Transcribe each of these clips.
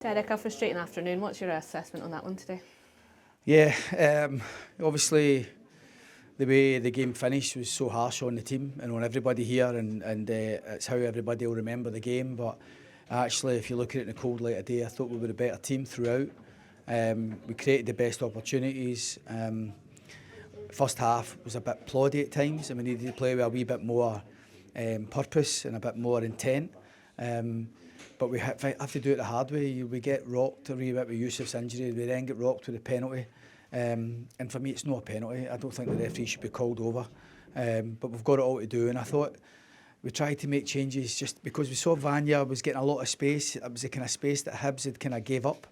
Derek, a frustrating afternoon. What's your assessment on that one today? Yeah, obviously the way the game finished was so harsh on the team and on everybody here, and it's how everybody will remember the game. But actually, if you look at it in the cold light of day, I thought we were a better team throughout. We created the best opportunities. First half was a bit ploddy at times, and we needed to play with a wee bit more purpose and a bit more intent. But we have to do it the hard way. We get rocked a wee bit with Yusuf's injury. We then get rocked with a penalty. And for me, it's not a penalty. I don't think the referee should be called over. But we've got it all to do. And I thought we tried to make changes just because we saw Vanya was getting a lot of space. It was the kind of space that Hibs had kind of gave up.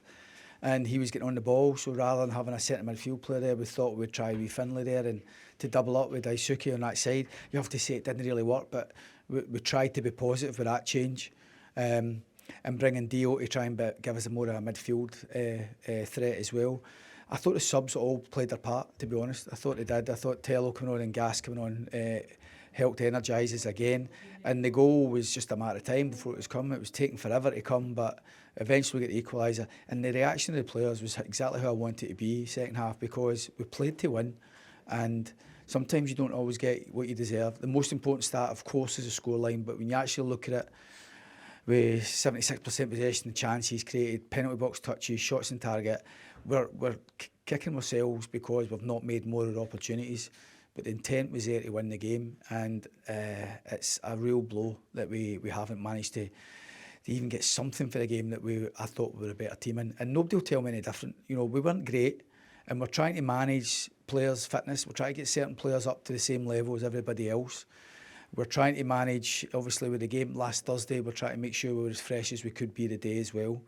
And he was getting on the ball. So rather than having a centre midfield player there, we thought we'd try with Finlay there and to double up with Daisuke on that side. You have to say it didn't really work, but we tried to be positive with that change. And bringing Dio to try and give us a more of a midfield threat as well. I thought the subs all played their part, to be honest. I thought they did. I thought Tello coming on and Gas coming on helped energise us again. And the goal was just a matter of time before it was come. It was taking forever to come, but eventually we get the equaliser. And the reaction of the players was exactly how I wanted it to be second half, because we played to win. And sometimes you don't always get what you deserve. The most important stat, of course, is a scoreline, but when you actually look at it, with 76% possession, the chances created, penalty box touches, shots on target, we're kicking ourselves because we've not made more of the opportunities. But the intent was there to win the game, and it's a real blow that we haven't managed to even get something for the game that I thought we were a better team in. And nobody will tell me any different. You know, we weren't great, and we're trying to manage players' fitness. We're trying to get certain players up to the same level as everybody else. We're trying to manage, obviously, with the game last Thursday, we're trying to make sure we were as fresh as we could be the day as well.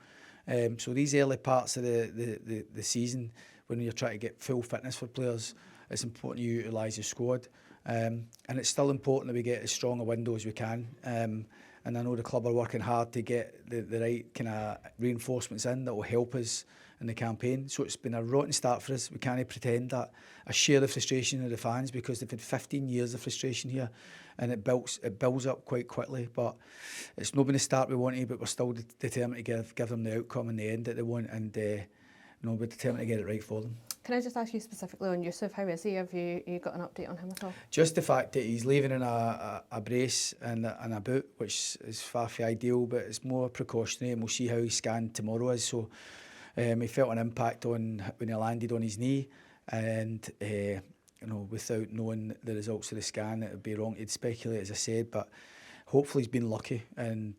So these early parts of the season, when you're trying to get full fitness for players, it's important you utilise your squad. And it's still important that we get as strong a window as we can. And I know the club are working hard to get the right kind of reinforcements in that will help us in the campaign. So it's been a rotten start for us. We can't pretend that. I share the frustration of the fans because they've had 15 years of frustration here, and it builds up quite quickly. But it's not been the start we wanted, but we're still determined to give them the outcome in the end that they want, and we're determined to get it right for them. Can I just ask you specifically on Yusuf? How is he? Have you got an update on him at all? Just the fact that he's leaving in a brace and a boot, which is far from ideal, but it's more precautionary, and we'll see how his scan tomorrow is. So he felt an impact when he landed on his knee, and without knowing the results of the scan, it would be wrong to speculate, as I said. But hopefully he's been lucky, and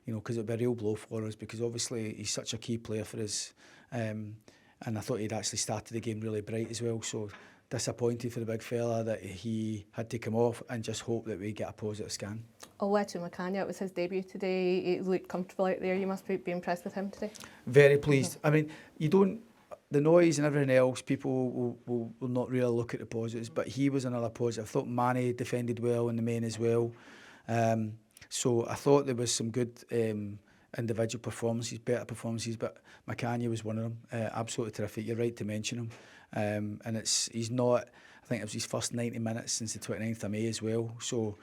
because it would be a real blow for us, because obviously he's such a key player for us. And I thought he'd actually started the game really bright as well. So disappointed for the big fella that he had to come off, and just hope that we get a positive scan. Oluwaseun Makanya, it was his debut today. He looked comfortable out there. You must be impressed with him today. Very pleased. I mean, the noise and everything else, people will not really look at the positives, but he was another positive. I thought Mane defended well in the main as well. So I thought there was some good individual performances, better performances, but Makanya was one of them. Absolutely terrific. You're right to mention him. And he's not, I think it was his first 90 minutes since the 29th of May as well. So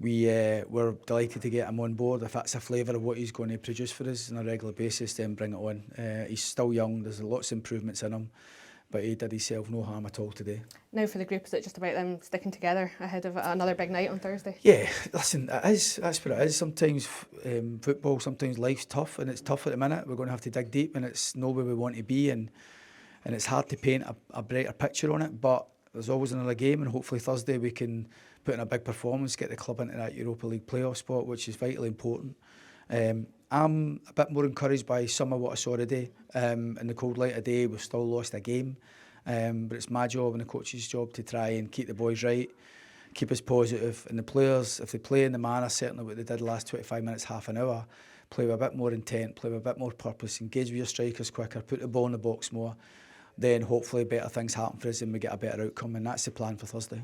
we're delighted to get him on board. If that's a flavour of what he's going to produce for us on a regular basis, then bring it on. He's still young, there's lots of improvements in him, but he did himself no harm at all today. Now for the group, is it just about them sticking together ahead of another big night on Thursday? Yeah, listen, it is. That's what it is. Sometimes football, sometimes life's tough, and it's tough at the minute. We're going to have to dig deep, and it's not where we want to be, and it's hard to paint a brighter picture on it, but there's always another game, and hopefully Thursday we can put in a big performance, get the club into that Europa League playoff spot, which is vitally important. I'm a bit more encouraged by some of what I saw today. In the cold light of day, we've still lost a game, but it's my job and the coach's job to try and keep the boys right, keep us positive, and the players, if they play in the manner, certainly what they did the last 25 minutes, half an hour, play with a bit more intent, play with a bit more purpose, engage with your strikers quicker, put the ball in the box more, then hopefully better things happen for us and we get a better outcome, and that's the plan for Thursday.